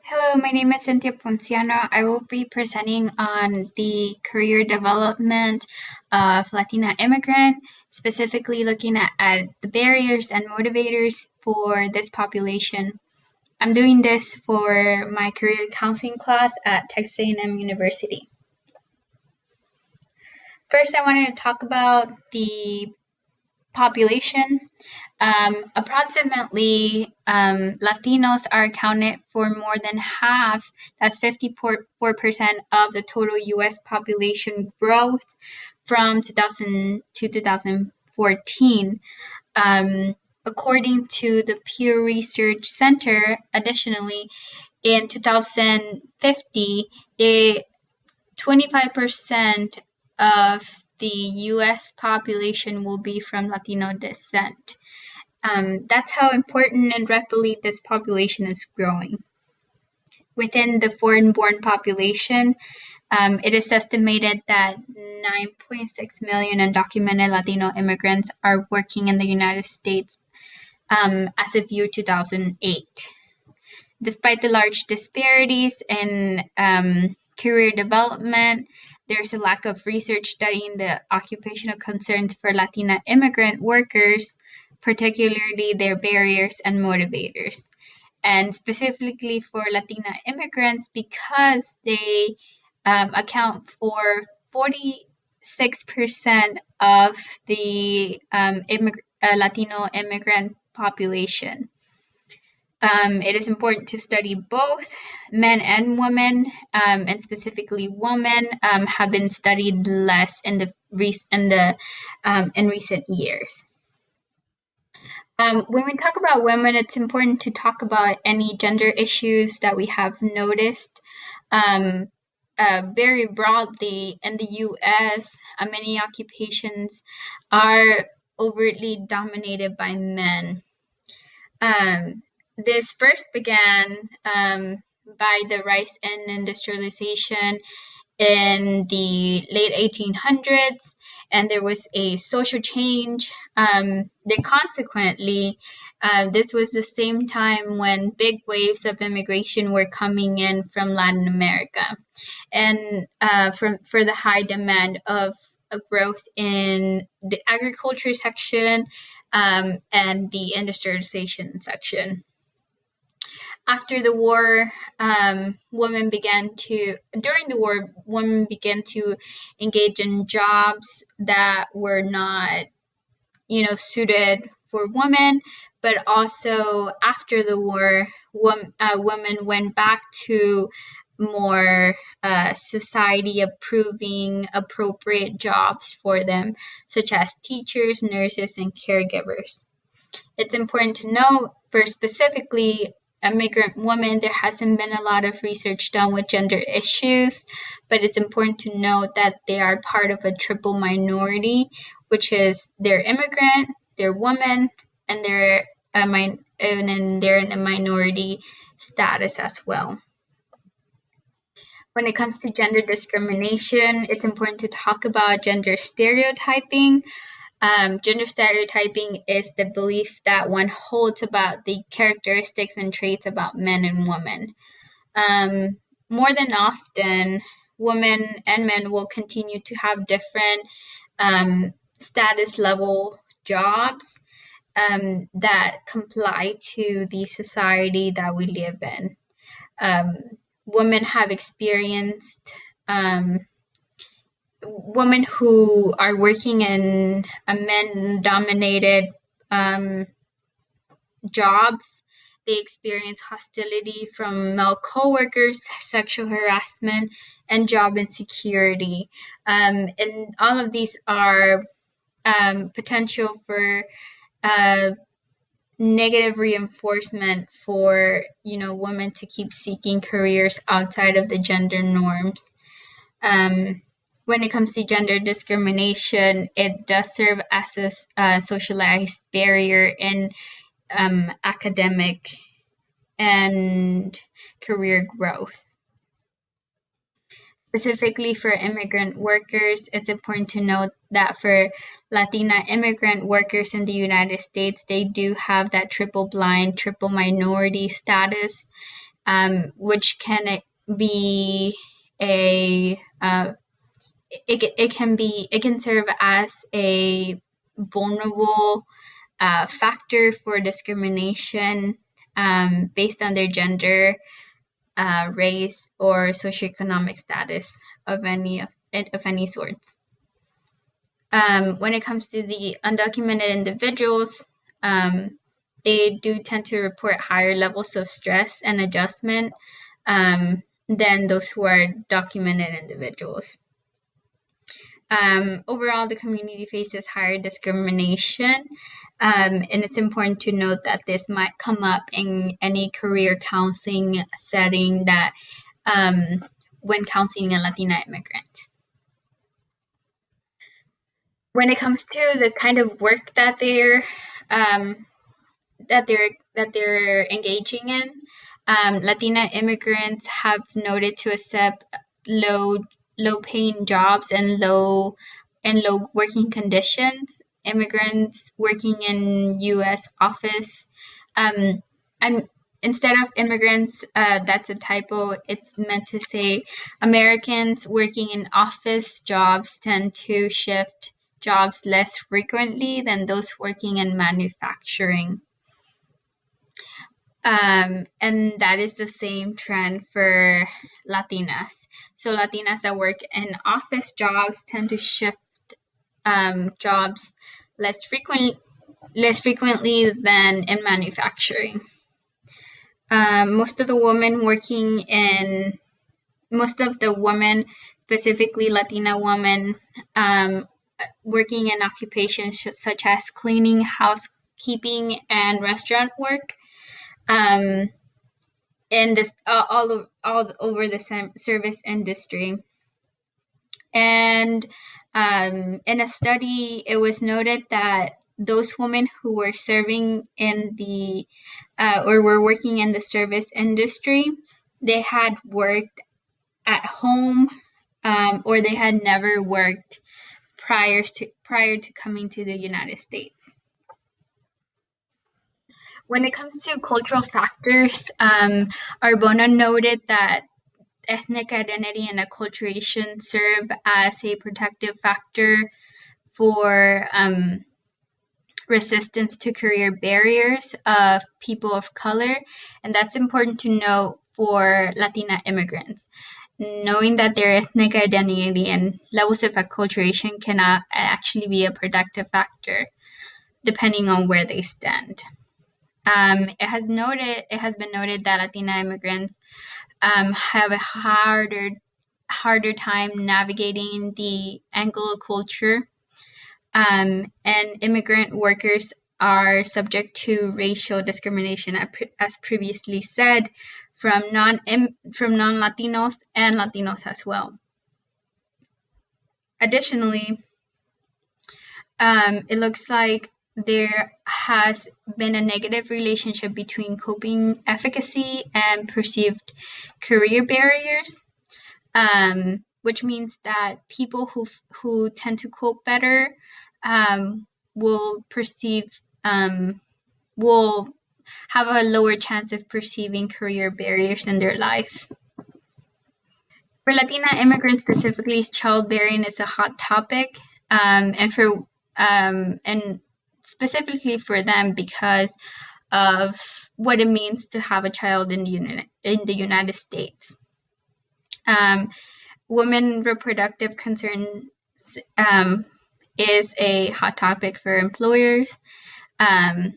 Hello, my name is Cynthia Ponciano. I will be presenting on the career development of Latina immigrant, specifically looking at the barriers and motivators for this population. I'm doing this for my career counseling class at Texas A&M University. First, I wanted to talk about the population. Approximately, Latinos are accounted for more than half, that's 54% of the total US population growth from 2000 to 2014. According to the Pew Research Center, additionally, in 2050, 25% of the US population will be from Latino descent. That's how important and rapidly this population is growing. Within the foreign-born population, it is estimated that 9.6 million undocumented Latino immigrants are working in the United States as of year 2008. Despite the large disparities in career development, there's a lack of research studying the occupational concerns for Latina immigrant workers, particularly their barriers and motivators. And specifically for Latina immigrants, because they account for 46% of the Latino immigrant population. It is important to study both men and women, and specifically women have been studied less in in recent years. When we talk about women, it's important to talk about any gender issues that we have noticed. Very broadly, in the U.S., many occupations are overtly dominated by men. This first began by the rise in industrialization in the late 1800s, and there was a social change. Consequently, this was the same time when big waves of immigration were coming in from Latin America, and for the high demand of a growth in the agriculture section and the industrialization section. After the war, during the war, women began to engage in jobs that were not, suited for women. But also after the war, women went back to more society approving appropriate jobs for them, such as teachers, nurses, and caregivers. It's important to note for specifically immigrant women, there hasn't been a lot of research done with gender issues, but it's important to note that they are part of a triple minority, which is they're immigrant, they're women, and they're in a minority status as well. When it comes to gender discrimination, it's important to talk about gender stereotyping. Gender stereotyping is the belief that one holds about the characteristics and traits about men and women. More than often, women and men will continue to have different status level jobs that comply to the society that we live in. Women have experienced women who are working in a men-dominated jobs. They experience hostility from male coworkers, sexual harassment, and job insecurity. And all of these are potential for negative reinforcement for women to keep seeking careers outside of the gender norms. When it comes to gender discrimination, it does serve as a socialized barrier in academic and career growth. Specifically for immigrant workers, it's important to note that for Latina immigrant workers in the United States, they do have that triple blind, triple minority status. which can be a it can serve as a vulnerable factor for discrimination based on their gender, race, or socioeconomic status of any sorts. When it comes to the undocumented individuals, they do tend to report higher levels of stress and adjustment than those who are documented individuals. Overall, the community faces higher discrimination, and it's important to note that this might come up in any career counseling setting that when counseling a Latina immigrant. When it comes to the kind of work that um, they're engaging in, Latina immigrants have noted to accept low paying jobs and low working conditions. Immigrants working in U.S. office, I'm instead of immigrants, that's a typo. It's meant to say Americans working in office jobs tend to shift jobs less frequently than those working in manufacturing. And that is the same trend for Latinas. So Latinas that work in office jobs tend to shift jobs less frequently than in manufacturing. Most of the women, specifically Latina women, working in occupations such as cleaning, housekeeping, and restaurant work, in this all over the service industry. And in a study, it was noted that those women who were serving in the or were working in the service industry, they had worked at home, or they had never worked prior to coming to the United States. When it comes to cultural factors, Arbona noted that ethnic identity and acculturation serve as a protective factor for resistance to career barriers of people of color, and that's important to note for Latina immigrants. Knowing that their ethnic identity and levels of acculturation cannot actually be a protective factor, depending on where they stand. It has been noted that Latina immigrants have a harder time navigating the Anglo culture, and immigrant workers are subject to racial discrimination, as previously said, from non-Latinos and Latinos as well. Additionally, it looks like there has been a negative relationship between coping efficacy and perceived career barriers, which means that people who tend to cope better will have a lower chance of perceiving career barriers in their life. For Latina immigrants specifically, childbearing is a hot topic, and specifically for them because of what it means to have a child in the United States. Women reproductive concerns is a hot topic for employers. And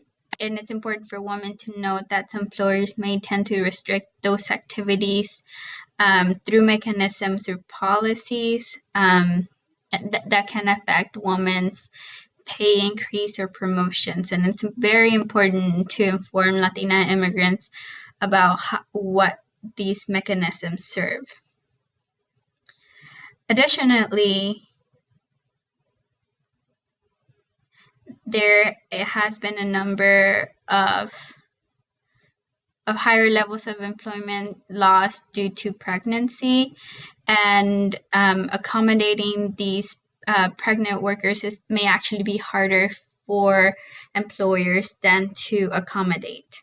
it's important for women to note that some employers may tend to restrict those activities through mechanisms or policies that can affect women's pay increase or promotions. And it's very important to inform Latina immigrants about what these mechanisms serve. Additionally, there has been a number of higher levels of employment loss due to pregnancy, and accommodating these pregnant workers may actually be harder for employers than to accommodate.